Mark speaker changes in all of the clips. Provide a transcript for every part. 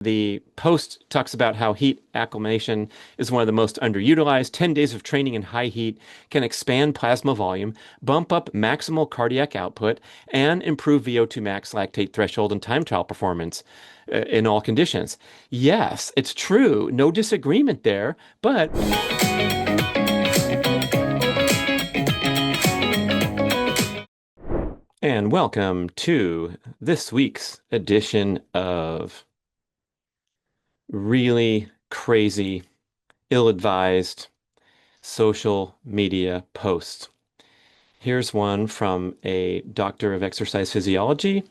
Speaker 1: The post talks about how heat acclimation is one of the most underutilized. 10 days of training in high heat can expand plasma volume, bump up maximal cardiac output, and improve VO2 max, lactate threshold, and time trial performance in all conditions. Yes, it's true. No disagreement there. But and welcome to this week's edition of really crazy, ill-advised social media posts. Here's one from a doctor of exercise physiology.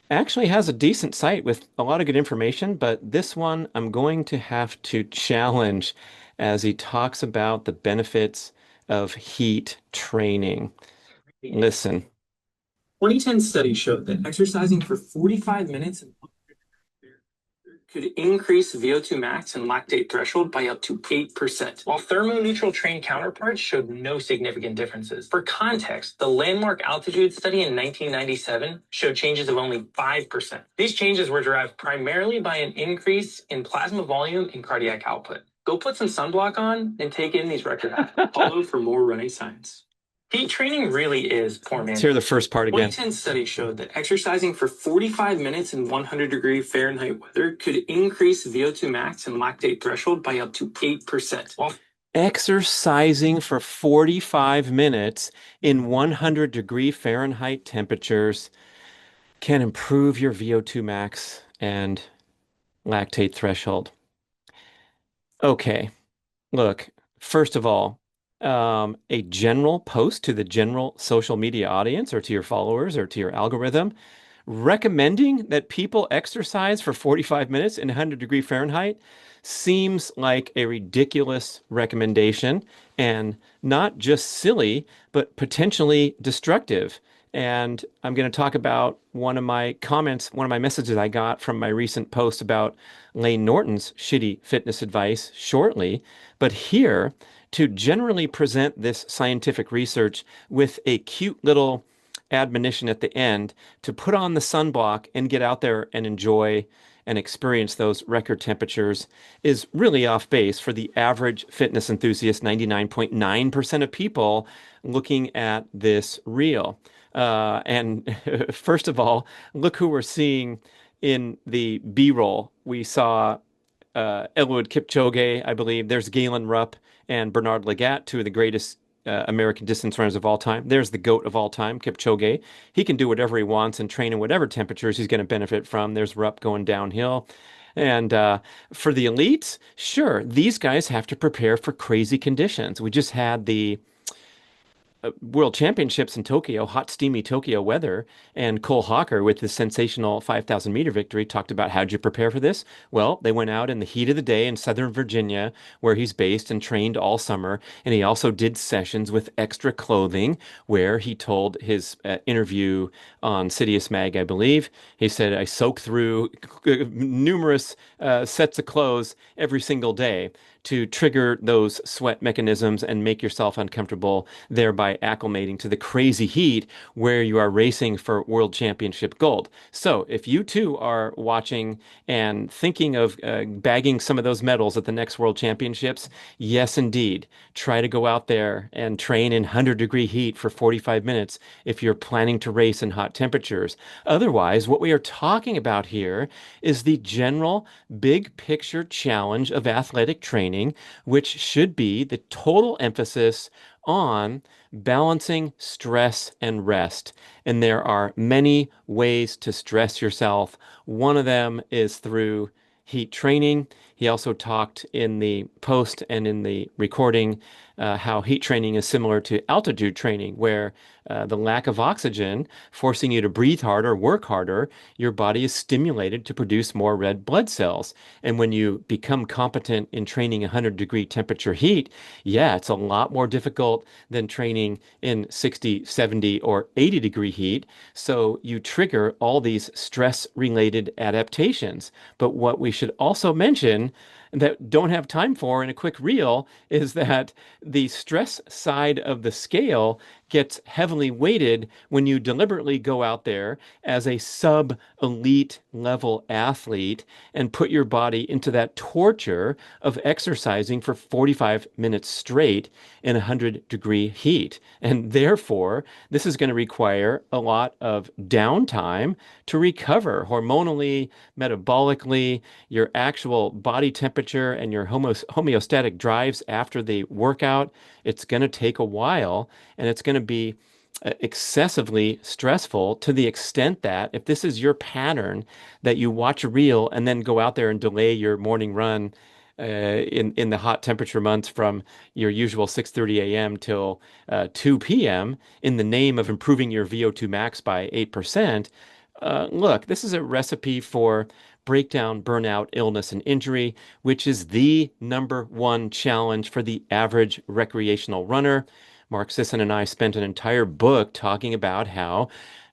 Speaker 1: Actually has a decent site with a lot of good information, but this one I'm going to have to challenge as he talks about the benefits of heat training. Listen.
Speaker 2: 2010 study showed that exercising for 45 minutes could increase VO2 max and lactate threshold by up to 8%, while thermoneutral trained counterparts showed no significant differences. For context, the landmark altitude study in 1997 showed changes of only 5%. These changes were derived primarily by an increase in plasma volume and cardiac output. Go put some sunblock on and take in these records. Follow for more running science. Heat training really is poor
Speaker 1: Let's
Speaker 2: management.
Speaker 1: hear the first part again.
Speaker 2: 2010 study showed that exercising for 45 minutes in 100-degree Fahrenheit weather could increase VO2 max and lactate threshold by up to 8%.
Speaker 1: Exercising for 45 minutes in 100-degree Fahrenheit temperatures can improve your VO2 max and lactate threshold. Okay, look, first of all, a general post to the general social media audience or to your followers or to your algorithm recommending that people exercise for 45 minutes in 100-degree Fahrenheit seems like a ridiculous recommendation and not just silly, but potentially destructive. And I'm going to talk about one of my comments, one of my messages I got from my recent post about Layne Norton's shitty fitness advice shortly. But here, to generally present this scientific research with a cute little admonition at the end to put on the sunblock and get out there and enjoy and experience those record temperatures is really off base for the average fitness enthusiast, 99.9% of people looking at this reel. And first of all, look who we're seeing in the B-roll. We saw Eliud Kipchoge, I believe. There's Galen Rupp and Bernard Lagat, two of the greatest American distance runners of all time. There's the GOAT of all time, Kipchoge. He can do whatever he wants and train in whatever temperatures he's going to benefit from. There's Rupp going downhill. And for the elites, sure, these guys have to prepare for crazy conditions. We just had the World Championships in Tokyo, hot, steamy Tokyo weather, and Cole Hawker with his sensational 5,000-meter victory talked about how'd you prepare for this? Well, they went out in the heat of the day in Southern Virginia, where he's based and trained all summer, and he also did sessions with extra clothing, where he told his interview on Sidious Mag, I believe, he said, I soak through numerous sets of clothes every single day to trigger those sweat mechanisms and make yourself uncomfortable, thereby acclimating to the crazy heat where you are racing for world championship gold. So if you too are watching and thinking of bagging some of those medals at the next world championships, yes, indeed, try to go out there and train in 100-degree heat for 45 minutes if you're planning to race in hot temperatures. Otherwise, what we are talking about here is the general big picture challenge of athletic training, which should be the total emphasis on balancing stress and rest. And there are many ways to stress yourself. One of them is through heat training. He also talked in the post and in the recording how heat training is similar to altitude training, where the lack of oxygen forcing you to breathe harder, work harder, your body is stimulated to produce more red blood cells. And when you become competent in training 100-degree temperature heat, yeah, it's a lot more difficult than training in 60, 70, or 80-degree heat. So you trigger all these stress-related adaptations. But what we should also mention that don't have time for in a quick reel is that the stress side of the scale gets heavily weighted when you deliberately go out there as a sub-elite level athlete and put your body into that torture of exercising for 45 minutes straight in 100-degree heat. And therefore, this is going to require a lot of downtime to recover hormonally, metabolically, your actual body temperature and your homeostatic drives after the workout. It's going to take a while, and it's going to be excessively stressful to the extent that if this is your pattern that you watch a reel and then go out there and delay your morning run in the hot temperature months from your usual 6:30 a.m. till 2 p.m. in the name of improving your VO2 max by 8%, look, this is a recipe for breakdown, burnout, illness, and injury, which is the number one challenge for the average recreational runner. Mark Sisson and I spent an entire book talking about how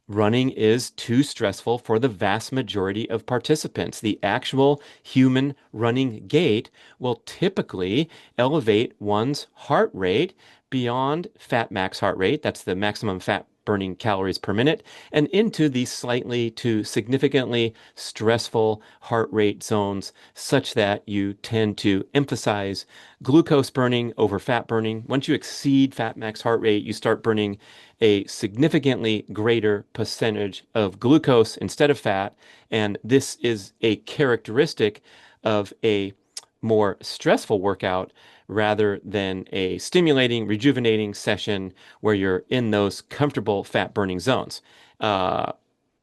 Speaker 1: running is too stressful for the vast majority of participants. The actual human running gait will typically elevate one's heart rate beyond fat max heart rate. That's the maximum fat burning calories per minute, and into these slightly to significantly stressful heart rate zones, such that you tend to emphasize glucose burning over fat burning. Once you exceed fat max heart rate, you start burning a significantly greater percentage of glucose instead of fat. And this is a characteristic of a more stressful workout rather than a stimulating, rejuvenating session where you're in those comfortable fat burning zones. Uh,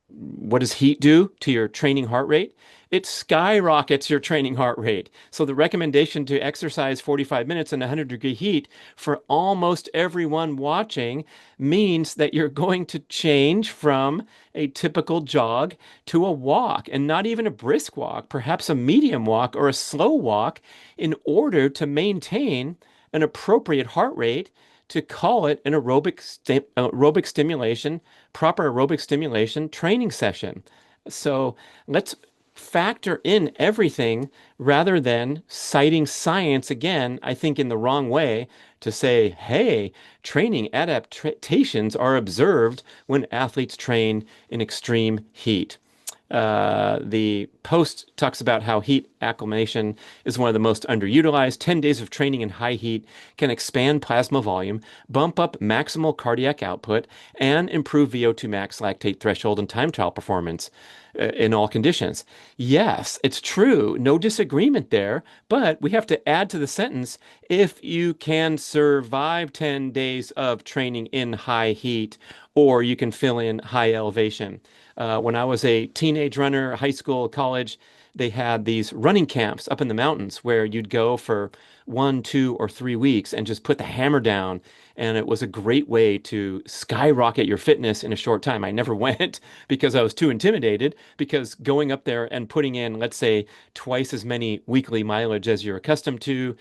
Speaker 1: what does heat do to your training heart rate? It skyrockets your training heart rate. So the recommendation to exercise 45 minutes in 100-degree heat for almost everyone watching means that you're going to change from a typical jog to a walk, and not even a brisk walk, perhaps a medium walk or a slow walk, in order to maintain an appropriate heart rate to call it an aerobic stimulation, proper aerobic stimulation training session. So let's factor in everything rather than citing science again, I think in the wrong way, to say, hey, training adaptations are observed when athletes train in extreme heat. The post talks about how heat acclimation is one of the most underutilized. 10 days of training in high heat can expand plasma volume, bump up maximal cardiac output, and improve VO2 max, lactate threshold, and time trial performance in all conditions. Yes, it's true. No disagreement there. But we have to add to the sentence, if you can survive 10 days of training in high heat, or you can fill in high elevation. When I was a teenage runner, high school, college, they had these running camps up in the mountains where you'd go for 1, 2, or 3 weeks and just put the hammer down. And it was a great way to skyrocket your fitness in a short time. I never went because I was too intimidated, because going up there and putting in, let's say, twice as many weekly mileage as you're accustomed to,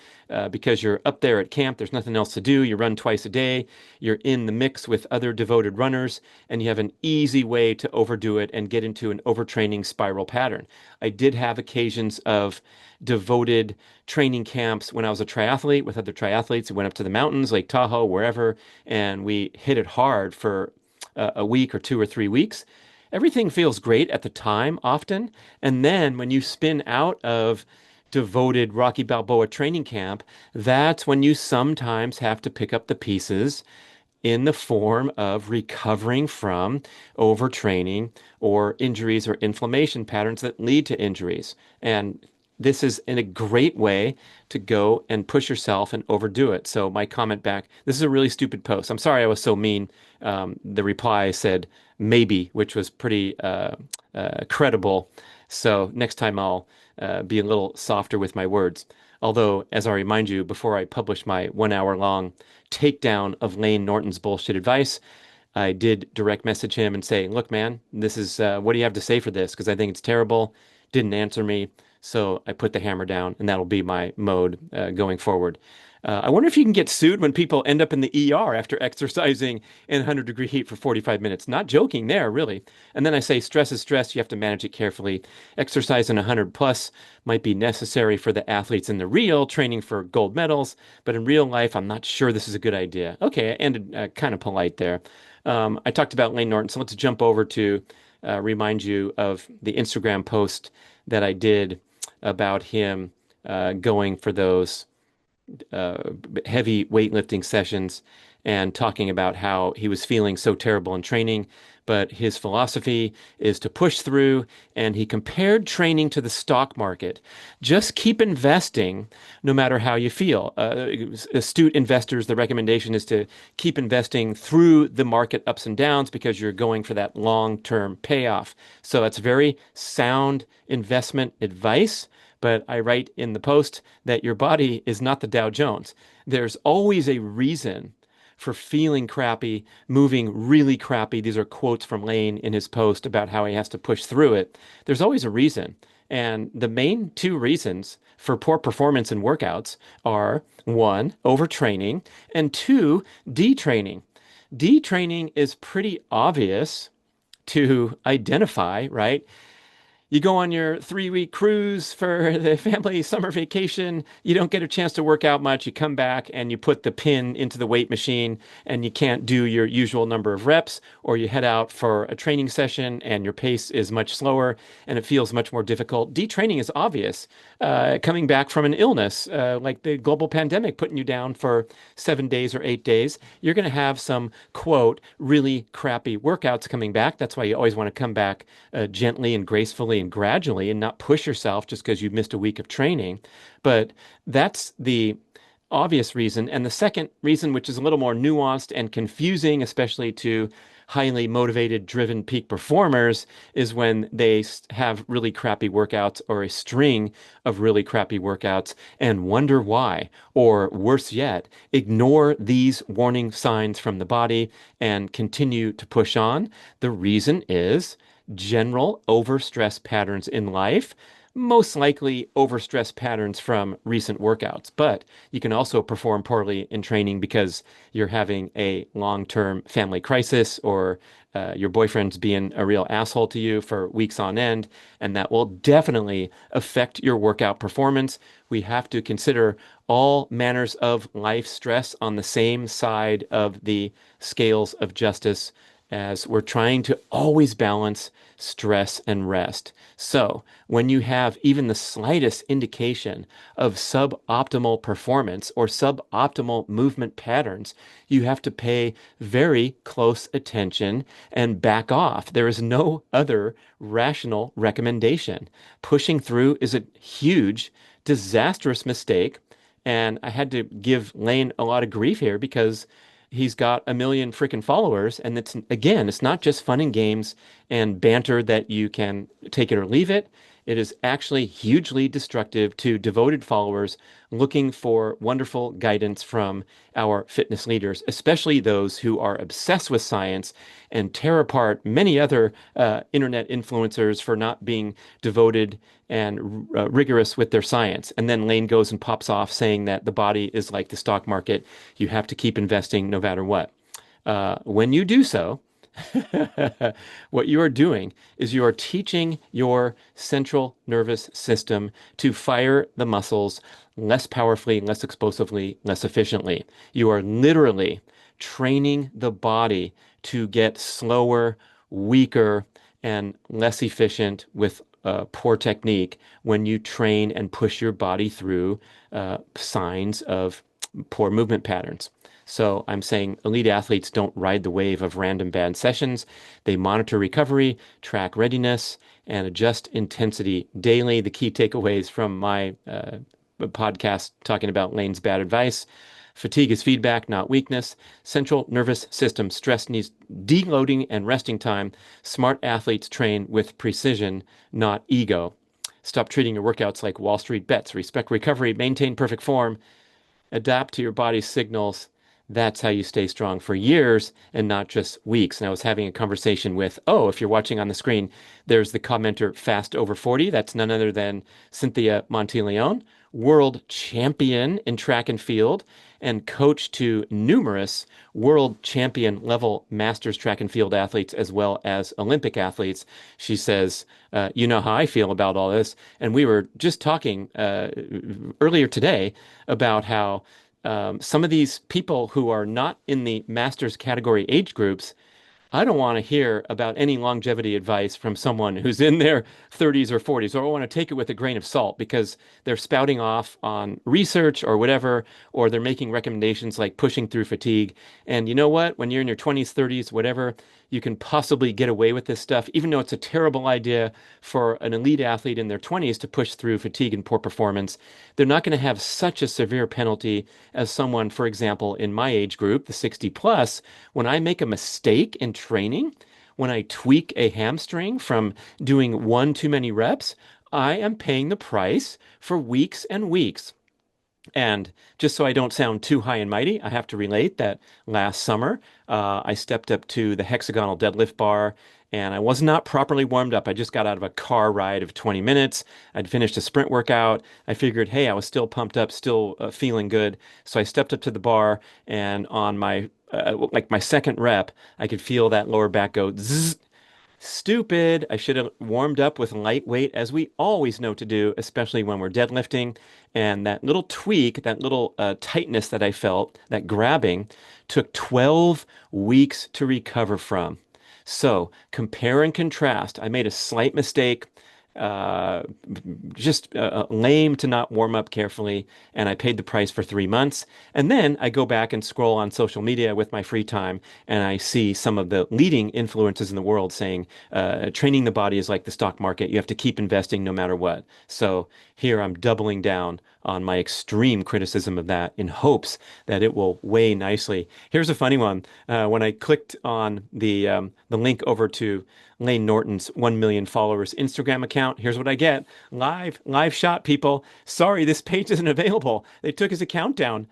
Speaker 1: because you're up there at camp, there's nothing else to do. You run twice a day, you're in the mix with other devoted runners, and you have an easy way to overdo it and get into an overtraining spiral pattern. I did have occasions of devoted training camps when I was a triathlete with other triathletes. We went up to the mountains, Lake Tahoe, wherever, and we hit it hard for a week or 2 or 3 weeks. Everything feels great at the time, often. And then when you spin out of devoted Rocky Balboa training camp, that's when you sometimes have to pick up the pieces in the form of recovering from overtraining or injuries or inflammation patterns that lead to injuries. And this is in a great way to go and push yourself and overdo it. So my comment back, this is a really stupid post. I'm sorry I was so mean. The reply said maybe, which was pretty credible. So next time I'll be a little softer with my words. Although, as I remind you, before I publish my 1 hour long takedown of Layne Norton's bullshit advice, I did direct message him and say, look, man, this is what do you have to say for this? Because I think it's terrible. Didn't answer me. So I put the hammer down, and that'll be my mode going forward. I wonder if you can get sued when people end up in the ER after exercising in 100-degree heat for 45 minutes. Not joking there, really. And then I say stress is stress. You have to manage it carefully. Exercise in 100 plus might be necessary for the athletes in the real training for gold medals, but in real life, I'm not sure this is a good idea. Okay, I ended kind of polite there. I talked about Layne Norton, so let's jump over to remind you of the Instagram post that I did about him going for those uh, heavy weightlifting sessions and talking about how he was feeling so terrible in training. But his philosophy is to push through, and he compared training to the stock market. Just keep investing no matter how you feel. Astute investors, the recommendation is to keep investing through the market ups and downs because you're going for that long-term payoff. So that's very sound investment advice. But I write in the post that your body is not the Dow Jones. There's always a reason for feeling crappy, moving really crappy. These are quotes from Layne in his post about how he has to push through it. There's always a reason. And the main two reasons for poor performance in workouts are one, overtraining, and two, detraining. Detraining is pretty obvious to identify, right? You go on your 3-week cruise for the family summer vacation. You don't get a chance to work out much. You come back and you put the pin into the weight machine and you can't do your usual number of reps, or you head out for a training session and your pace is much slower and it feels much more difficult. Detraining is obvious. Coming back from an illness, like the global pandemic putting you down for 7 days or 8 days, you're going to have some, quote, really crappy workouts coming back. That's why you always want to come back gently and gracefully and gradually and not push yourself just because you've missed a week of training. But that's the obvious reason. And the second reason, which is a little more nuanced and confusing, especially to highly motivated, driven peak performers, is when they have really crappy workouts or a string of really crappy workouts and wonder why. Or worse yet, ignore these warning signs from the body and continue to push on. The reason is general overstress patterns in life, most likely overstress patterns from recent workouts. But you can also perform poorly in training because you're having a long-term family crisis or your boyfriend's being a real asshole to you for weeks on end, and that will definitely affect your workout performance. We have to consider all manners of life stress on the same side of the scales of justice as we're trying to always balance stress and rest. So, when you have even the slightest indication of suboptimal performance or suboptimal movement patterns, you have to pay very close attention and back off. There is no other rational recommendation. Pushing through is a huge, disastrous mistake. And I had to give Layne a lot of grief here because he's got a million freaking followers. And it's, again, it's not just fun and games and banter that you can take it or leave it. It is actually hugely destructive to devoted followers looking for wonderful guidance from our fitness leaders, especially those who are obsessed with science and tear apart many other internet influencers for not being devoted and rigorous with their science. And then Layne goes and pops off saying that the body is like the stock market. You have to keep investing no matter what. When you do so, what you are doing is you are teaching your central nervous system to fire the muscles less powerfully, less explosively, less efficiently. You are literally training the body to get slower, weaker, and less efficient with poor technique when you train and push your body through signs of poor movement patterns. So I'm saying elite athletes don't ride the wave of random bad sessions. They monitor recovery, track readiness, and adjust intensity daily. The key takeaways from my podcast talking about Layne's bad advice. Fatigue is feedback, not weakness. Central nervous system stress needs deloading and resting time. Smart athletes train with precision, not ego. Stop treating your workouts like Wall Street bets. Respect recovery, maintain perfect form, adapt to your body's signals. That's how you stay strong for years and not just weeks. And I was having a conversation with, oh, if you're watching on the screen, there's the commenter Fast Over 40. That's none other than Cynthia Monteleone, world champion in track and field and coach to numerous world champion level masters track and field athletes as well as Olympic athletes. She says, you know how I feel about all this. And we were just talking earlier today about how some of these people who are not in the masters category age groups, I don't want to hear about any longevity advice from someone who's in their 30s or 40s, or I want to take it with a grain of salt because they're spouting off on research or whatever, or they're making recommendations like pushing through fatigue. And you know what? When you're in your 20s, 30s, whatever, you can possibly get away with this stuff, even though it's a terrible idea for an elite athlete in their 20s to push through fatigue and poor performance. They're not going to have such a severe penalty as someone, for example, in my age group, the 60 plus, when I make a mistake in training, when I tweak a hamstring from doing one too many reps, I am paying the price for weeks and weeks. And just so I don't sound too high and mighty, I have to relate that last summer I stepped up to the hexagonal deadlift bar and I was not properly warmed up. I just got out of a car ride of 20 minutes. I'd finished a sprint workout. I figured, hey, I was still pumped up, still feeling good. So I stepped up to the bar and on my like my second rep, I could feel that lower back go zzz. Stupid. I should have warmed up with lightweight, as we always know to do, especially when we're deadlifting. And that little tweak, that little tightness that I felt, that grabbing, took 12 weeks to recover from. So compare and contrast. I made a slight mistake, uh, just lame to not warm up carefully, and I paid the price for 3 months. And then I go back and scroll on social media with my free time, and I see some of the leading influencers in the world saying, training the body is like the stock market. You have to keep investing no matter what. So here I'm doubling down on my extreme criticism of that in hopes that it will weigh nicely. Here's a funny one. When I clicked on the link over to Layne Norton's 1 million followers Instagram account, here's what I get. Live shot, people. Sorry, this page isn't available. They took his account down.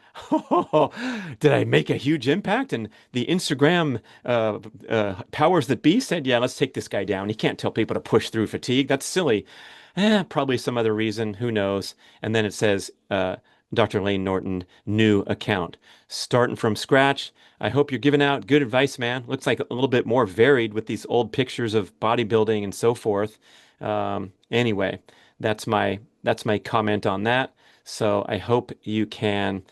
Speaker 1: Did I make a huge impact? And the Instagram powers that be said, yeah, let's take this guy down. He can't tell people to push through fatigue. That's silly. Probably some other reason. Who knows? And then it says, Dr. Layne Norton, new account. Starting from scratch. I hope you're giving out good advice, man. Looks like a little bit more varied with these old pictures of bodybuilding and so forth. Anyway, that's my comment on that. So I hope you can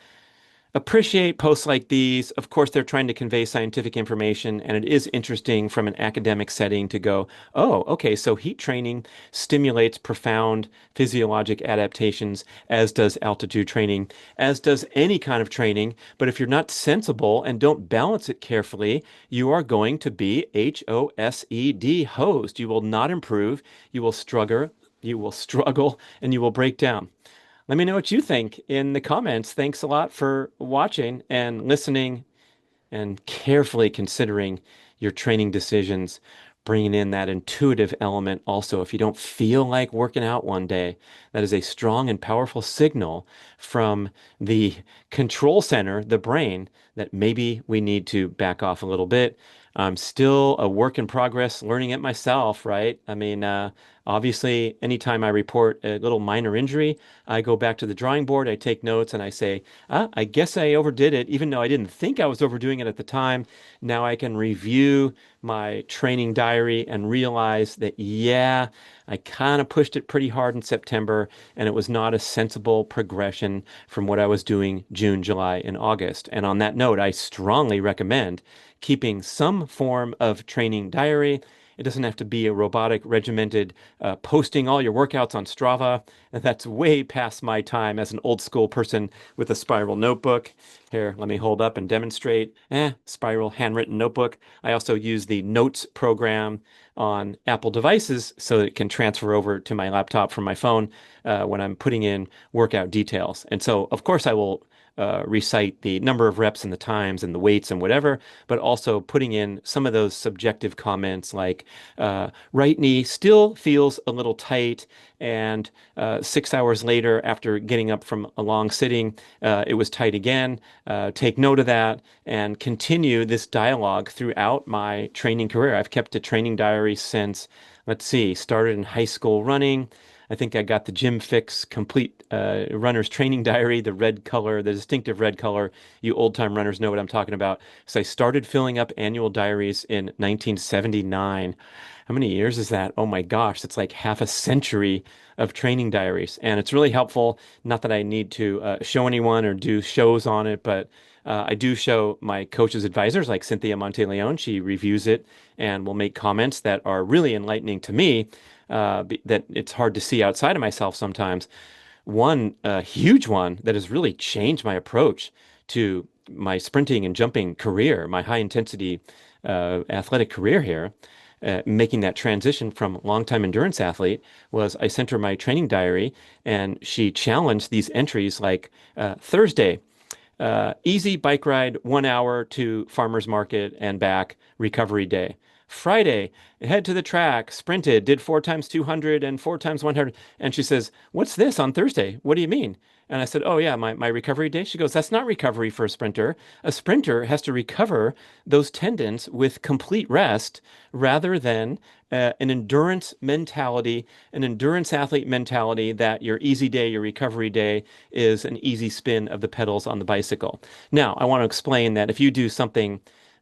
Speaker 1: appreciate posts like these. Of course, they're trying to convey scientific information, and it is interesting from an academic setting to go, oh, okay, so heat training stimulates profound physiologic adaptations, as does altitude training, as does any kind of training. But if you're not sensible and don't balance it carefully, you are going to be HOSED, hosed. You will not improve. You will struggle, and you will break down. Let me know what you think in the comments. Thanks a lot for watching and listening and carefully considering your training decisions, bringing in that intuitive element also. If you don't feel like working out one day, that is a strong and powerful signal from the control center, the brain, that maybe we need to back off a little bit. I'm still a work in progress, learning it myself, right? I mean, obviously, anytime I report a little minor injury, I go back to the drawing board, I take notes, and I say, I guess I overdid it, even though I didn't think I was overdoing it at the time. Now I can review my training diary and realize that, yeah, I kind of pushed it pretty hard in September, and it was not a sensible progression from what I was doing June, July, and August. And on that note, I strongly recommend keeping some form of training diary. It doesn't have to be a robotic, regimented, posting all your workouts on Strava. And that's way past my time as an old school person with a spiral notebook. Here, let me hold up and demonstrate. Spiral handwritten notebook. I also use the Notes program on Apple devices so that it can transfer over to my laptop from my phone when I'm putting in workout details. And so, of course, I will recite the number of reps and the times and the weights and whatever, but also putting in some of those subjective comments like right knee still feels a little tight, and 6 hours later, after getting up from a long sitting, it was tight again. Take note of that and continue this dialogue throughout my training career. I've kept a training diary since, let's see, started in high school running. I think I got the Gym Fix Complete Runner's Training Diary, the red color, the distinctive red color. You old-time runners know what I'm talking about. So I started filling up annual diaries in 1979. How many years is that? Oh my gosh, it's like half a century of training diaries. And it's really helpful. Not that I need to show anyone or do shows on it, but I do show my coach's advisors like Cynthia Monteleone. She reviews it and will make comments that are really enlightening to me, that it's hard to see outside of myself sometimes. One huge one that has really changed my approach to my sprinting and jumping career, my high intensity athletic career here, making that transition from longtime endurance athlete, was I sent her my training diary and she challenged these entries like Thursday, easy bike ride, 1 hour to farmer's market and back, recovery day. Friday, head to the track, sprinted, did 4 times 200 and 4 times 100. And she says, "What's this on Thursday? What do you mean?" And I said, "Oh, yeah, my recovery day." She goes, "That's not recovery for a sprinter. A sprinter has to recover those tendons with complete rest rather than an endurance mentality, an endurance athlete mentality that your easy day, your recovery day is an easy spin of the pedals on the bicycle." Now, I want to explain that if you do something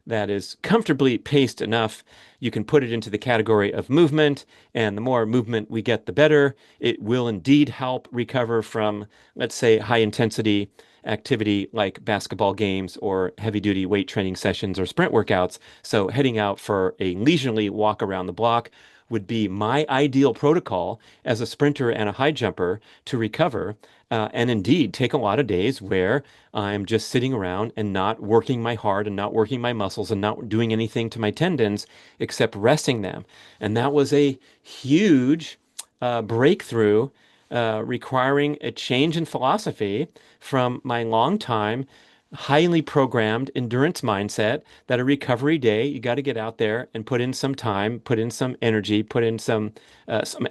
Speaker 1: that is comfortably paced enough, you can put it into the category of movement, and the more movement we get, the better. It will indeed help recover from, let's say, high intensity activity like basketball games or heavy duty weight training sessions or sprint workouts. So heading out for a leisurely walk around the block would be my ideal protocol as a sprinter and a high jumper to recover. And indeed, take a lot of days where I'm just sitting around and not working my heart and not working my muscles and not doing anything to my tendons except resting them. And that was a huge breakthrough, requiring a change in philosophy from my long time, highly programmed endurance mindset that a recovery day, you got to get out there and put in some time, put in some energy, put in some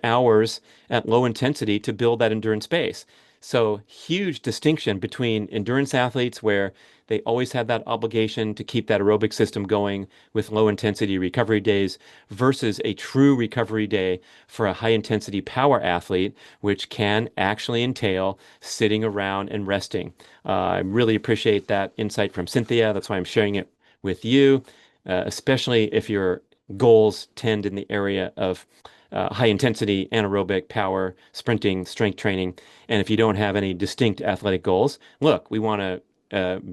Speaker 1: hours at low intensity to build that endurance base. So huge distinction between endurance athletes where they always have that obligation to keep that aerobic system going with low intensity recovery days versus a true recovery day for a high intensity power athlete, which can actually entail sitting around and resting. I really appreciate that insight from Cynthia. That's why I'm sharing it with you, especially if your goals tend in the area of high intensity anaerobic power, sprinting, strength training. And if you don't have any distinct athletic goals, look, we want to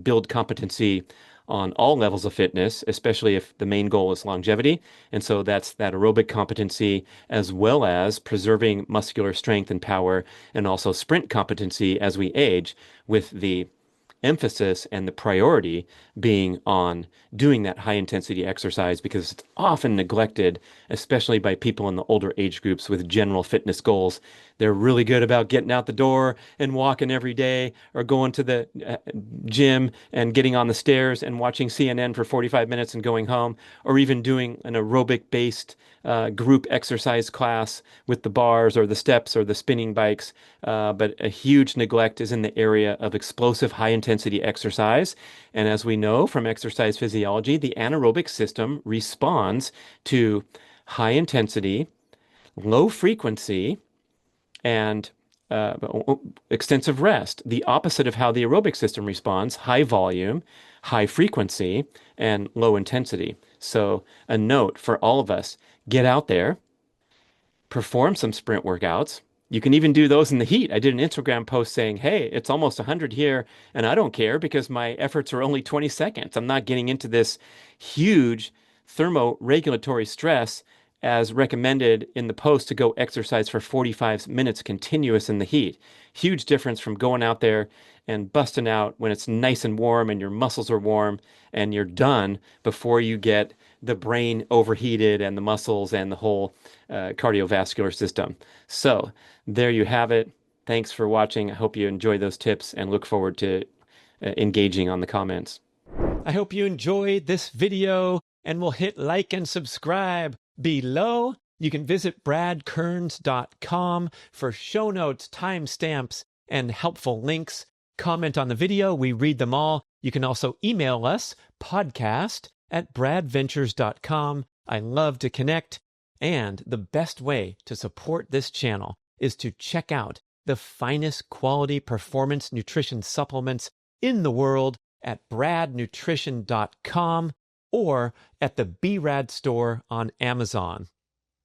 Speaker 1: build competency on all levels of fitness, especially if the main goal is longevity. And so that's that aerobic competency as well as preserving muscular strength and power, and also sprint competency as we age, with the emphasis and the priority being on doing that high intensity exercise because it's often neglected, especially by people in the older age groups with general fitness goals. They're really good about getting out the door and walking every day or going to the gym and getting on the stairs and watching CNN for 45 minutes and going home, or even doing an aerobic based group exercise class with the bars or the steps or the spinning bikes. But a huge neglect is in the area of explosive high intensity exercise. And as we know from exercise physiology, the anaerobic system responds to high intensity, low frequency, and extensive rest, the opposite of how the aerobic system responds: high volume, high frequency, and low intensity. So, a note for all of us: get out there, perform some sprint workouts. You can even do those in the heat. I did an Instagram post saying, "Hey, it's almost 100 here, and I don't care because my efforts are only 20 seconds. I'm not getting into this huge thermoregulatory stress as recommended in the post to go exercise for 45 minutes continuous in the heat." Huge difference from going out there and busting out when it's nice and warm and your muscles are warm and you're done before you get the brain overheated and the muscles and the whole cardiovascular system. So there you have it. Thanks for watching. I hope you enjoy those tips and look forward to engaging on the comments. I hope you enjoyed this video and will hit like and subscribe below. You can visit bradkearns.com for show notes, timestamps, and helpful links. Comment on the video. We read them all. You can also email us, podcast@bradventures.com. I love to connect. And the best way to support this channel is to check out the finest quality performance nutrition supplements in the world at bradnutrition.com or at the B.rad store on Amazon.